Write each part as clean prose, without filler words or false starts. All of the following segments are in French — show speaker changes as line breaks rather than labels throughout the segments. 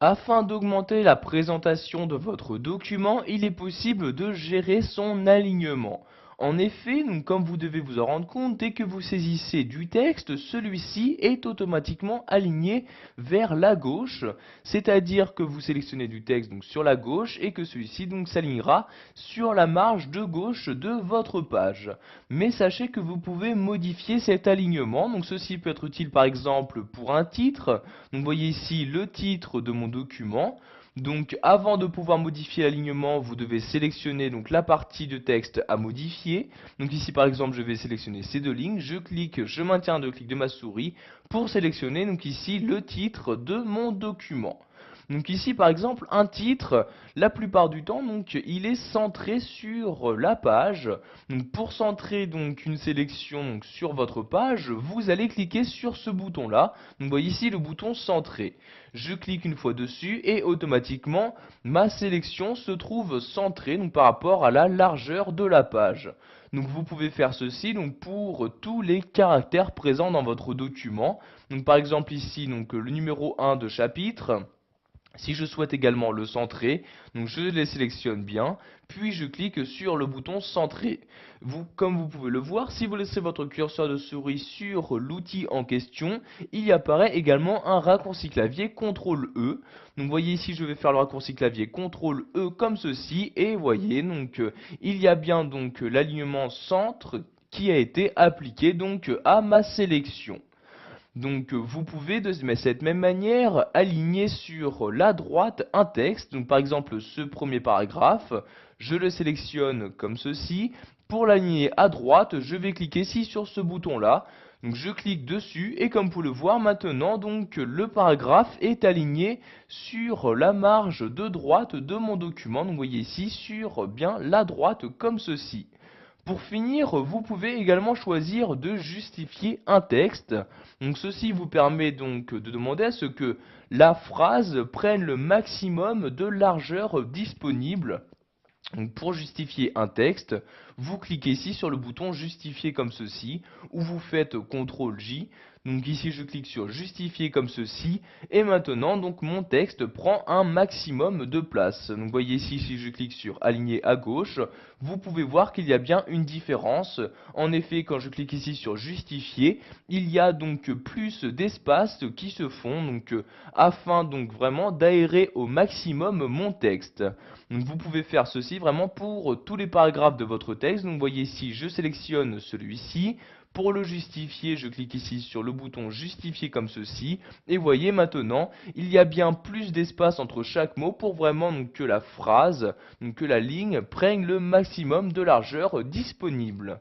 Afin d'augmenter la présentation de votre document, il est possible de gérer son alignement. En effet, donc, comme vous devez vous en rendre compte, dès que vous saisissez du texte, celui-ci est automatiquement aligné vers la gauche, c'est-à-dire que vous sélectionnez du texte donc, sur la gauche et que celui-ci donc s'alignera sur la marge de gauche de votre page. Mais sachez que vous pouvez modifier cet alignement, donc ceci peut être utile par exemple pour un titre. Donc vous voyez ici le titre de mon document. Donc avant de pouvoir modifier l'alignement, vous devez sélectionner donc la partie de texte à modifier. Donc ici par exemple, je vais sélectionner ces deux lignes, je clique, je maintiens deux clics de ma souris pour sélectionner donc ici le titre de mon document. Donc ici par exemple un titre, la plupart du temps donc il est centré sur la page. Donc pour centrer donc une sélection donc, sur votre page, vous allez cliquer sur ce bouton là. Donc vous voyez ici le bouton centré. Je clique une fois dessus et automatiquement ma sélection se trouve centrée donc, par rapport à la largeur de la page. Donc vous pouvez faire ceci donc, pour tous les caractères présents dans votre document. Donc par exemple ici donc, le numéro 1 de chapitre. Si je souhaite également le centrer, donc je les sélectionne bien, puis je clique sur le bouton centrer. Comme vous pouvez le voir, si vous laissez votre curseur de souris sur l'outil en question, il y apparaît également un raccourci clavier CTRL-E. Donc voyez ici, je vais faire le raccourci clavier CTRL-E comme ceci, et voyez, donc il y a bien donc l'alignement centre qui a été appliqué donc à ma sélection. Donc vous pouvez de cette même manière aligner sur la droite un texte. Donc par exemple ce premier paragraphe, je le sélectionne comme ceci. Pour l'aligner à droite, je vais cliquer ici sur ce bouton là. Donc je clique dessus et comme vous pouvez le voir maintenant, donc le paragraphe est aligné sur la marge de droite de mon document. Donc vous voyez ici sur bien la droite comme ceci. Pour finir, vous pouvez également choisir de justifier un texte. Donc ceci vous permet donc de demander à ce que la phrase prenne le maximum de largeur disponible. Donc pour justifier un texte, vous cliquez ici sur le bouton justifier comme ceci, ou vous faites CTRL-J. Donc ici je clique sur justifier comme ceci, et maintenant donc mon texte prend un maximum de place. Donc voyez ici si je clique sur aligner à gauche, vous pouvez voir qu'il y a bien une différence. En effet quand je clique ici sur justifier, il y a donc plus d'espace qui se font, donc afin donc vraiment d'aérer au maximum mon texte. Donc vous pouvez faire ceci vraiment pour tous les paragraphes de votre texte. Donc vous voyez ici, je sélectionne celui-ci. Pour le justifier, je clique ici sur le bouton justifier comme ceci. Et voyez maintenant, il y a bien plus d'espace entre chaque mot pour vraiment donc, que la phrase, donc, que la ligne prenne le maximum de largeur disponible.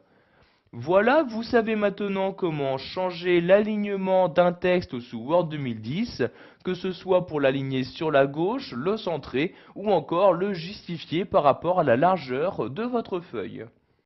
Voilà, vous savez maintenant comment changer l'alignement d'un texte sous Word 2010, que ce soit pour l'aligner sur la gauche, le centrer ou encore le justifier par rapport à la largeur de votre feuille.